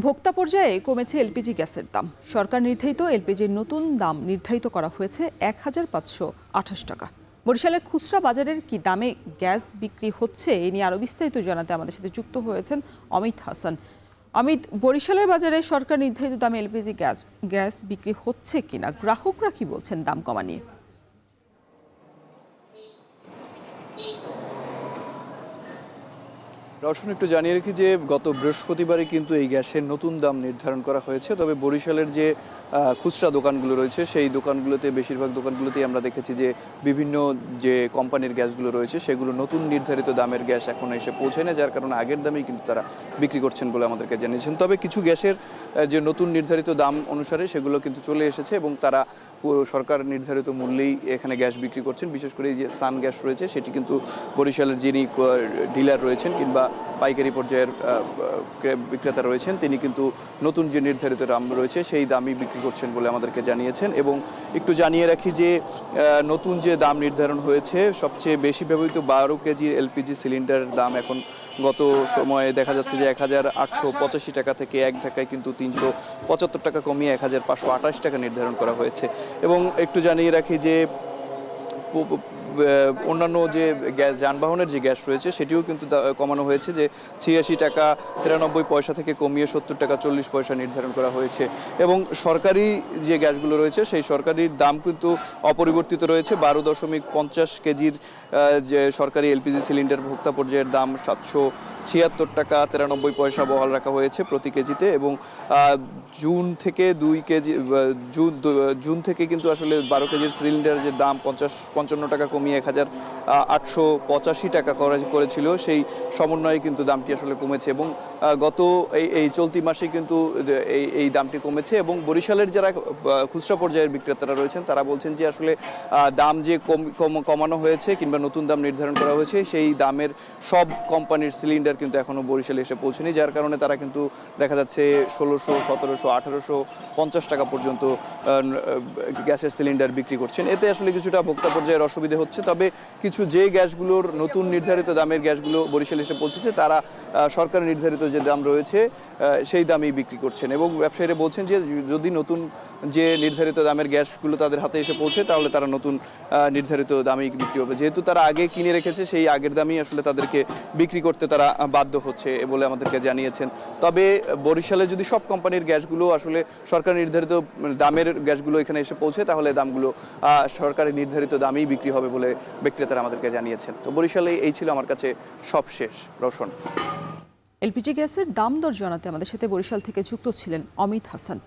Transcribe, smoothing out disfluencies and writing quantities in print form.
ভোক্তা পর্যায়ে কমেছে এলপিজি গ্যাসের দাম। সরকার নির্ধারিত এলপিজির নতুন দাম নির্ধারিত করা হয়েছে ১,৫২৮ টাকা। বরিশালের খুচরা বাজারের কি দামে গ্যাস বিক্রি হচ্ছে এ নিয়ে আরও বিস্তারিত জানাতে আমাদের সাথে যুক্ত হয়েছেন অমিত হাসান। অমিত, বরিশালের বাজারে সরকার নির্ধারিত দামে এলপিজি গ্যাস বিক্রি হচ্ছে কিনা, গ্রাহকরা কি বলছেন দাম কমা নিয়ে? রওশন, একটু জানিয়ে রাখি যে গত বৃহস্পতিবারে কিন্তু এই গ্যাসের নতুন দাম নির্ধারণ করা হয়েছে। তবে বরিশালের যে খুচরা দোকানগুলো রয়েছে সেই দোকানগুলোতে, বেশিরভাগ দোকানগুলোতেই আমরা দেখেছি যে বিভিন্ন যে কোম্পানির গ্যাসগুলো রয়েছে সেগুলো নতুন নির্ধারিত দামের গ্যাস এখনো এসে পৌঁছায় না, যার কারণে আগের দামেই কিন্তু তারা বিক্রি করছেন বলে আমাদেরকে জানিয়েছেন। তবে কিছু গ্যাসের যে নতুন নির্ধারিত দাম অনুসারে সেগুলো কিন্তু চলে এসেছে এবং তারা সরকার নির্ধারিত মূল্যেই এখানে গ্যাস বিক্রি করছেন। বিশেষ করে এই যে সান গ্যাস রয়েছে সেটি কিন্তু বরিশালের যিনি ডিলার রয়েছেন কিংবা পাইকারি পর্যায়ের বিক্রেতা রয়েছেন তিনি কিন্তু নতুন যে নির্ধারিত দাম রয়েছে সেই দামই বিক্রি করছেন বলে আমাদেরকে জানিয়েছেন। এবং একটু জানিয়ে রাখি যে নতুন যে দাম নির্ধারণ হয়েছে, সবচেয়ে বেশি ব্যবহৃত ১২ কেজি এলপিজি সিলিন্ডারের দাম এখন গত সময়ে দেখা যাচ্ছে যে ১,৮৮৫ টাকা থেকে এক ধাক্কায় কিন্তু ৩৭৫ টাকা কমিয়ে ১,৫২৮ টাকা নির্ধারণ করা হয়েছে। এবং একটু জানিয়ে রাখি যে অন্যান্য যে গ্যাস যানবাহনের যে গ্যাস রয়েছে সেটিও কিন্তু কমানো হয়েছে, যে ৮৬ টাকা ৯৩ পয়সা থেকে কমিয়ে ৭০ টাকা ৪০ পয়সা নির্ধারণ করা হয়েছে। এবং সরকারি যে গ্যাসগুলো রয়েছে সেই সরকারির দাম কিন্তু অপরিবর্তিত রয়েছে। ১২.৫০ কেজির যে সরকারি এলপিজি সিলিন্ডার ভোক্তা পর্যায়ের দাম ৭৭৬ টাকা ৯৩ পয়সা বহাল রাখা হয়েছে প্রতি কেজিতে। এবং জুন থেকে কিন্তু আসলে ১২ কেজির সিলিন্ডারের যে দাম ৫৫ টাকা কমিয়ে ১,৮৮৫ টাকা করেছিল, সেই সমন্বয়ে কিন্তু দামটি আসলে কমেছে। এবং গত এই চলতি মাসে কিন্তু এই দামটি কমেছে। এবং বরিশালের যারা খুচরা পর্যায়ের বিক্রেতারা রয়েছেন তারা বলছেন যে আসলে দাম যে কমানো হয়েছে কিংবা নতুন দাম নির্ধারণ করা হয়েছে সেই দামের সব কোম্পানির সিলিন্ডার কিন্তু এখনো বরিশালে এসে পৌঁছেনি, যার কারণে তারা কিন্তু দেখা যাচ্ছে ১৬০০, ১৭০০, ১৮৫০ টাকা পর্যন্ত গ্যাসের সিলিন্ডার বিক্রি করছেন। এতে আসলে কিছুটা ভোক্তা পর্যায়ের অসুবিধা হচ্ছে। তবে কিছু যে গ্যাসগুলোর নতুন নির্ধারিত দামের গ্যাসগুলো বরিশালে এসে পৌঁছেছে তারা সরকার নির্ধারিত যে দাম রয়েছে সেই দামেই বিক্রি করছেন। এবং ব্যবসায়ীরা বলছেন যে যদি নতুন যে নির্ধারিত দামের গ্যাসগুলো তাদের হাতে এসে পৌঁছে তাহলে তারা নতুন নির্ধারিত দামেই বিক্রি হবে। যেহেতু তারা আগে কিনে রেখেছে সেই আগের দামই আসলে তাদেরকে বিক্রি করতে তারা বাধ্য হচ্ছে বলে আমাদেরকে জানিয়েছেন। তবে বরিশালে যদি সব কোম্পানির গ্যাসগুলো আসলে সরকার নির্ধারিত দামের গ্যাসগুলো এখানে এসে পৌঁছে তাহলে দামগুলো সরকারের নির্ধারিত দামেই বিক্রি হবে বলে বিক্রেতারা আমাদেরকে জানিয়েছেন। তো বরিশালে এই ছিল আমার কাছে সব শেষ। রওশন। এলপিজি গ্যাসের দাম দর জানাতে আমাদের সাথে বরিশাল থেকে যুক্ত ছিলেন অমিত হাসান।